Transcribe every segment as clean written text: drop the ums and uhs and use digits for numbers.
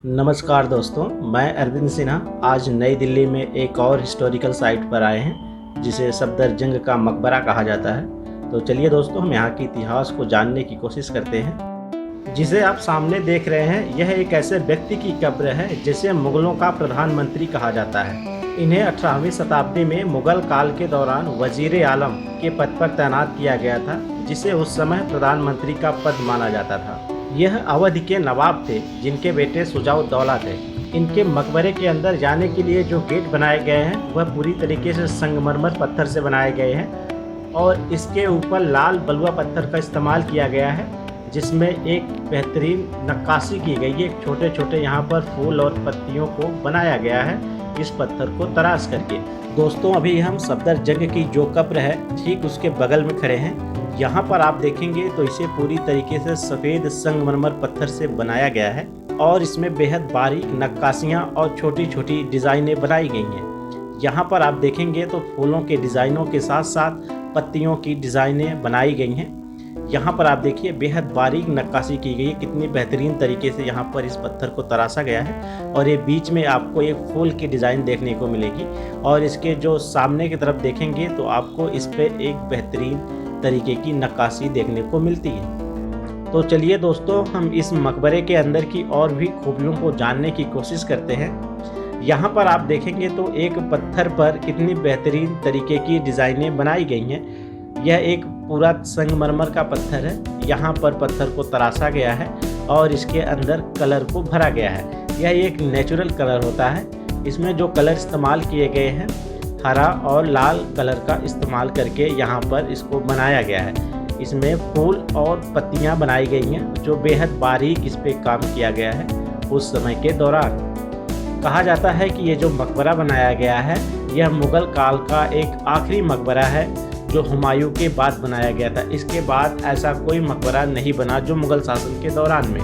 नमस्कार दोस्तों, मैं अरविंद सिन्हा आज नई दिल्ली में एक और हिस्टोरिकल साइट पर आए हैं जिसे सफदरजंग का मकबरा कहा जाता है। तो चलिए दोस्तों, हम यहाँ के इतिहास को जानने की कोशिश करते हैं। जिसे आप सामने देख रहे हैं, यह एक ऐसे व्यक्ति की कब्र है जिसे मुगलों का प्रधानमंत्री कहा जाता है। इन्हें 18वीं शताब्दी में मुगल काल के दौरान वजीर आलम के पद पर तैनात किया गया था, जिसे उस समय प्रधानमंत्री का पद माना जाता था। यह अवध के नवाब थे जिनके बेटे शुजाउद्दौला थे। इनके मकबरे के अंदर जाने के लिए जो गेट बनाए गए हैं वह पूरी तरीके से संगमरमर पत्थर से बनाए गए हैं और इसके ऊपर लाल बलुआ पत्थर का इस्तेमाल किया गया है, जिसमें एक बेहतरीन नक्काशी की गई है। छोटे छोटे यहाँ पर फूल और पत्तियों को बनाया गया है इस पत्थर को तराश करके। दोस्तों, अभी हम सफदरजंग की जो कब्र है ठीक उसके बगल में खड़े हैं। यहाँ पर आप देखेंगे तो इसे पूरी तरीके से सफ़ेद संगमरमर पत्थर से बनाया गया है और इसमें बेहद बारीक नक्काशियाँ और छोटी छोटी डिज़ाइनें बनाई गई हैं। यहाँ पर आप देखेंगे तो फूलों के डिज़ाइनों के साथ साथ पत्तियों की डिज़ाइनें बनाई गई हैं। यहाँ पर आप देखिए बेहद बारीक नक्काशी की गई है, कितनी बेहतरीन तरीके से यहाँ पर इस पत्थर को तराशा गया है। और ये बीच में आपको एक फूल की डिज़ाइन देखने को मिलेगी और इसके जो सामने की तरफ देखेंगे तो आपको इस पर एक बेहतरीन तरीके की नक्काशी देखने को मिलती है। तो चलिए दोस्तों, हम इस मकबरे के अंदर की और भी खूबियों को जानने की कोशिश करते हैं। यहाँ पर आप देखेंगे तो एक पत्थर पर कितनी बेहतरीन तरीके की डिज़ाइनें बनाई गई हैं। यह एक पूरा संगमरमर का पत्थर है। यहाँ पर पत्थर को तराशा गया है और इसके अंदर कलर को भरा गया है। यह एक नेचुरल कलर होता है। इसमें जो कलर इस्तेमाल किए गए हैं, हरा और लाल कलर का इस्तेमाल करके यहाँ पर इसको बनाया गया है। इसमें फूल और पत्तियाँ बनाई गई हैं जो बेहद बारीक इस पे काम किया गया है उस समय के दौरान। कहा जाता है कि ये जो मकबरा बनाया गया है यह मुग़ल काल का एक आखिरी मकबरा है जो हुमायूं के बाद बनाया गया था। इसके बाद ऐसा कोई मकबरा नहीं बना जो मुग़ल शासन के दौरान में।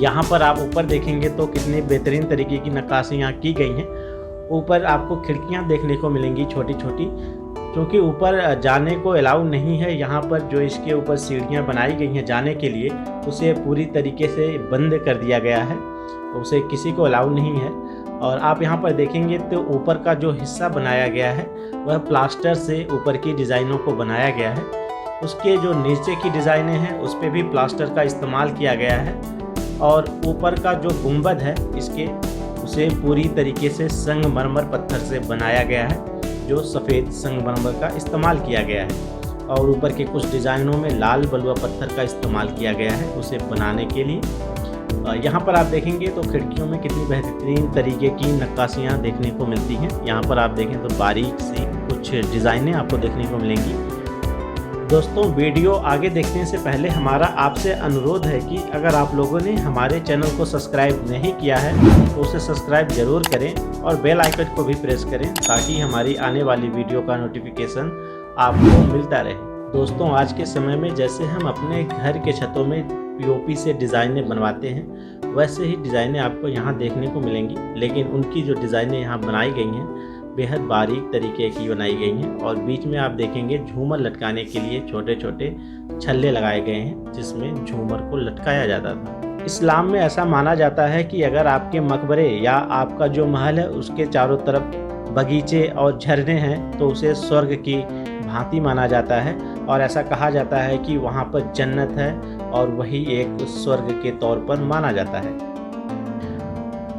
यहाँ पर आप ऊपर देखेंगे तो कितनी बेहतरीन तरीके की नक्काशियाँ की गई हैं। ऊपर आपको खिड़कियां देखने को मिलेंगी छोटी छोटी, क्योंकि ऊपर जाने को अलाउ नहीं है। यहाँ पर जो इसके ऊपर सीढ़ियां बनाई गई हैं जाने के लिए, उसे पूरी तरीके से बंद कर दिया गया है, उसे किसी को अलाउ नहीं है। और आप यहाँ पर देखेंगे तो ऊपर का जो हिस्सा बनाया गया है वह प्लास्टर से ऊपर की डिज़ाइनों को बनाया गया है। उसके जो नीचे की डिज़ाइनें हैं उस पर भी प्लास्टर का इस्तेमाल किया गया है और ऊपर का जो गुंबद है इसके उसे पूरी तरीके से संगमरमर पत्थर से बनाया गया है, जो सफ़ेद संगमरमर का इस्तेमाल किया गया है। और ऊपर के कुछ डिज़ाइनों में लाल बलुआ पत्थर का इस्तेमाल किया गया है उसे बनाने के लिए। यहाँ पर आप देखेंगे तो खिड़कियों में कितनी बेहतरीन तरीके की नक्काशियाँ देखने को मिलती हैं। यहाँ पर आप देखें तो बारीक सी कुछ डिज़ाइनें आपको देखने को मिलेंगी। दोस्तों, वीडियो आगे देखने से पहले हमारा आपसे अनुरोध है कि अगर आप लोगों ने हमारे चैनल को सब्सक्राइब नहीं किया है तो उसे सब्सक्राइब जरूर करें और बेल आइकन को भी प्रेस करें ताकि हमारी आने वाली वीडियो का नोटिफिकेशन आपको मिलता रहे। दोस्तों, आज के समय में जैसे हम अपने घर के छतों में पीओपी से डिज़ाइनें बनवाते हैं, वैसे ही डिज़ाइनें आपको यहाँ देखने को मिलेंगी, लेकिन उनकी जो डिज़ाइनें यहाँ बनाई गई हैं बेहद बारीक तरीके की बनाई गई हैं। और बीच में आप देखेंगे झूमर लटकाने के लिए छोटे छोटे छल्ले लगाए गए हैं जिसमें झूमर को लटकाया जाता था। इस्लाम में ऐसा माना जाता है कि अगर आपके मकबरे या आपका जो महल है उसके चारों तरफ बगीचे और झरने हैं तो उसे स्वर्ग की भांति माना जाता है और ऐसा कहा जाता है कि वहाँ पर जन्नत है और वही एक स्वर्ग के तौर पर माना जाता है।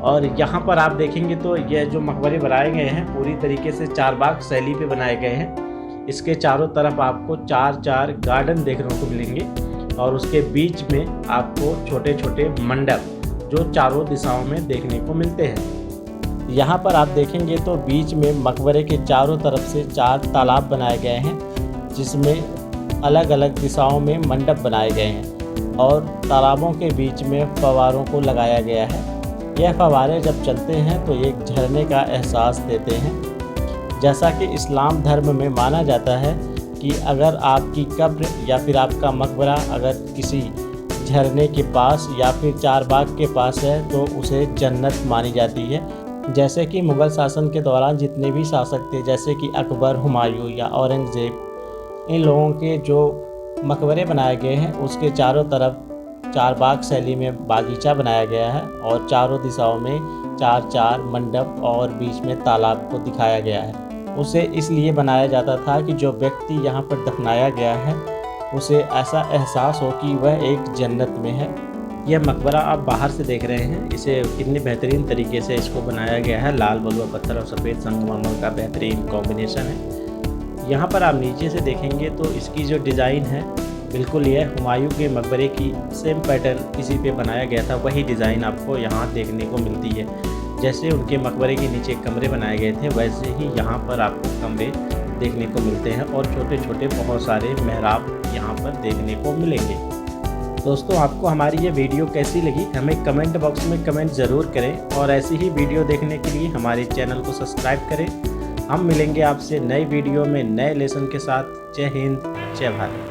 और यहाँ पर आप देखेंगे तो यह जो मकबरे बनाए गए हैं पूरी तरीके से चारबाग शैली पे बनाए गए हैं। इसके चारों तरफ आपको चार गार्डन देखने को मिलेंगे और उसके बीच में आपको छोटे छोटे मंडप जो चारों दिशाओं में देखने को मिलते हैं। यहाँ पर आप देखेंगे तो बीच में मकबरे के चारों तरफ से 4 तालाब बनाए गए हैं जिसमें अलग अलग दिशाओं में मंडप बनाए गए हैं और तालाबों के बीच में फव्वारों को लगाया गया है। यह फव्वारे जब चलते हैं तो एक झरने का एहसास देते हैं। जैसा कि इस्लाम धर्म में माना जाता है कि अगर आपकी कब्र या फिर आपका मकबरा अगर किसी झरने के पास या फिर चारबाग के पास है तो उसे जन्नत मानी जाती है। जैसे कि मुग़ल शासन के दौरान जितने भी शासक थे, जैसे कि अकबर, हुमायूं या औरंगज़ेब, इन लोगों के जो मकबरे बनाए गए हैं उसके चारों तरफ चारबाग शैली में बागीचा बनाया गया है और चारों दिशाओं में 4 मंडप और बीच में तालाब को दिखाया गया है। उसे इसलिए बनाया जाता था कि जो व्यक्ति यहाँ पर दफनाया गया है उसे ऐसा एहसास हो कि वह एक जन्नत में है। यह मकबरा आप बाहर से देख रहे हैं, इसे कितनी बेहतरीन तरीके से इसको बनाया गया है। लाल बलुआ पत्थर और सफ़ेद संगमरमर का बेहतरीन कॉम्बिनेशन है। यहाँ पर आप नीचे से देखेंगे तो इसकी जो डिज़ाइन है बिल्कुल यह हुमायूं के मकबरे की सेम पैटर्न किसी पे बनाया गया था, वही डिज़ाइन आपको यहाँ देखने को मिलती है। जैसे उनके मकबरे के नीचे कमरे बनाए गए थे वैसे ही यहाँ पर आपको कमरे देखने को मिलते हैं और छोटे छोटे बहुत सारे मेहराब यहाँ पर देखने को मिलेंगे। दोस्तों, आपको हमारी ये वीडियो कैसी लगी हमें कमेंट बॉक्स में कमेंट ज़रूर करें और ऐसी ही वीडियो देखने के लिए हमारे चैनल को सब्सक्राइब करें। हम मिलेंगे आपसे नई वीडियो में नए लेसन के साथ। जय हिंद, जय भारत।